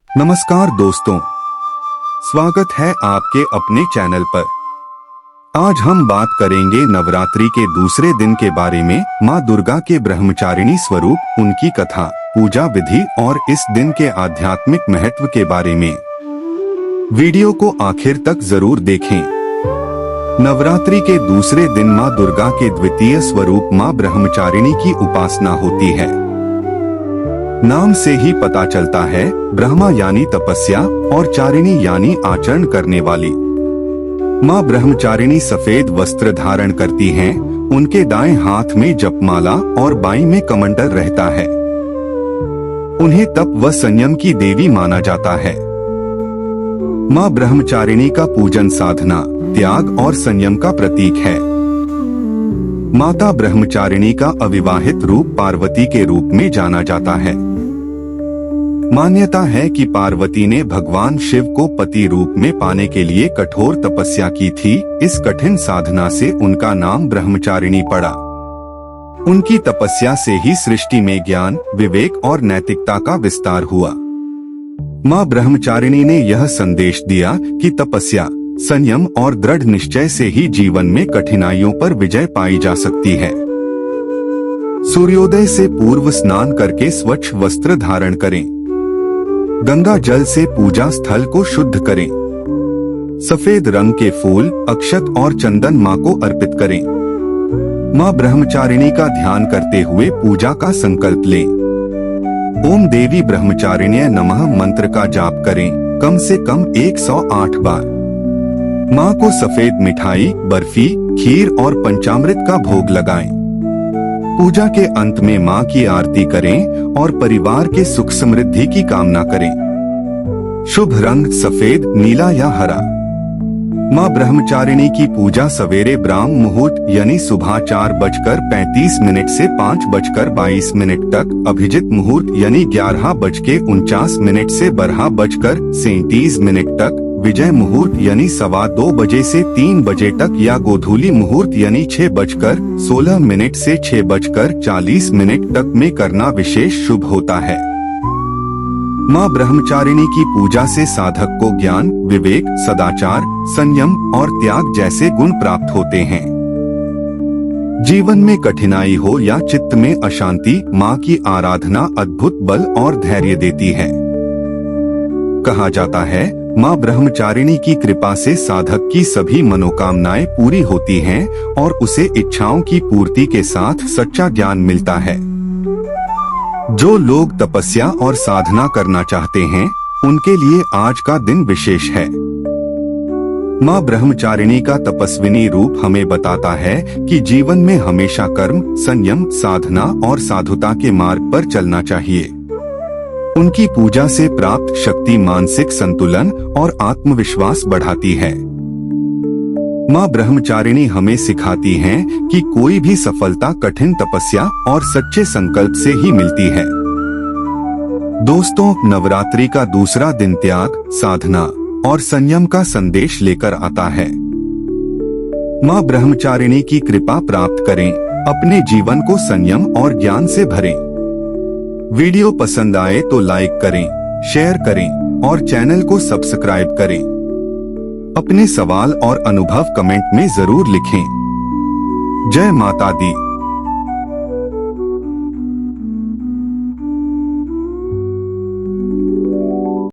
नमस्कार दोस्तों, स्वागत है आपके अपने चैनल पर। आज हम बात करेंगे नवरात्रि के दूसरे दिन के बारे में, माँ दुर्गा के ब्रह्मचारिणी स्वरूप, उनकी कथा, पूजा विधि और इस दिन के आध्यात्मिक महत्व के बारे में। वीडियो को आखिर तक जरूर देखें। नवरात्रि के दूसरे दिन माँ दुर्गा के द्वितीय स्वरूप माँ ब्रह्मचारिणी की उपासना होती है। नाम से ही पता चलता है, ब्रह्मा यानी तपस्या और चारिणी यानी आचरण करने वाली। माँ ब्रह्मचारिणी सफेद वस्त्र धारण करती हैं, उनके दाएं हाथ में जपमाला और बाईं में कमंडल रहता है। उन्हें तप व संयम की देवी माना जाता है। माँ ब्रह्मचारिणी का पूजन साधना, त्याग और संयम का प्रतीक है। माता ब्रह्मचारिणी का अविवाहित रूप पार्वती के रूप में जाना जाता है। मान्यता है कि पार्वती ने भगवान शिव को पति रूप में पाने के लिए कठोर तपस्या की थी। इस कठिन साधना से उनका नाम ब्रह्मचारिणी पड़ा। उनकी तपस्या से ही सृष्टि में ज्ञान, विवेक और नैतिकता का विस्तार हुआ। माँ ब्रह्मचारिणी ने यह संदेश दिया कि तपस्या, संयम और दृढ़ निश्चय से ही जीवन में कठिनाइयों पर विजय पाई जा सकती है। सूर्योदय से पूर्व स्नान करके स्वच्छ वस्त्र धारण करें। गंगा जल से पूजा स्थल को शुद्ध करें। सफेद रंग के फूल, अक्षत और चंदन माँ को अर्पित करें। माँ ब्रह्मचारिणी का ध्यान करते हुए पूजा का संकल्प लें। ओम देवी ब्रह्मचारिण्य नमः मंत्र का जाप करें, कम से कम 108 बार। माँ को सफेद मिठाई, बर्फी, खीर और पंचामृत का भोग लगाएं। पूजा के अंत में माँ की आरती करें और परिवार के सुख समृद्धि की कामना करें। शुभ रंग सफेद, नीला या हरा। माँ ब्रह्मचारिणी की पूजा सवेरे ब्राह्म मुहूर्त यानी सुबह 4:35 से 5:22 तक, अभिजित मुहूर्त यानी 11:49 से 12:37 तक, विजय मुहूर्त यानी 2:15 से 3 बजे तक या गोधूली मुहूर्त यानी 6:16 से 6:40 तक में करना विशेष शुभ होता है। माँ ब्रह्मचारिणी की पूजा से साधक को ज्ञान, विवेक, सदाचार, संयम और त्याग जैसे गुण प्राप्त होते हैं। जीवन में कठिनाई हो या चित्त में अशांति, माँ की आराधना अद्भुत बल और धैर्य देती है। कहा जाता है, माँ ब्रह्मचारिणी की कृपा से साधक की सभी मनोकामनाएं पूरी होती हैं और उसे इच्छाओं की पूर्ति के साथ सच्चा ज्ञान मिलता है। जो लोग तपस्या और साधना करना चाहते हैं, उनके लिए आज का दिन विशेष है। माँ ब्रह्मचारिणी का तपस्विनी रूप हमें बताता है कि जीवन में हमेशा कर्म, संयम, साधना और साधुता के मार्ग पर चलना चाहिए। उनकी पूजा से प्राप्त शक्ति मानसिक संतुलन और आत्मविश्वास बढ़ाती है। माँ ब्रह्मचारिणी हमें सिखाती हैं कि कोई भी सफलता कठिन तपस्या और सच्चे संकल्प से ही मिलती है। दोस्तों, नवरात्रि का दूसरा दिन त्याग, साधना और संयम का संदेश लेकर आता है। माँ ब्रह्मचारिणी की कृपा प्राप्त करें, अपने जीवन को संयम और ज्ञान से भरें। वीडियो पसंद आए तो लाइक करें, शेयर करें और चैनल को सब्सक्राइब करें। अपने सवाल और अनुभव कमेंट में जरूर लिखें। जय माता दी।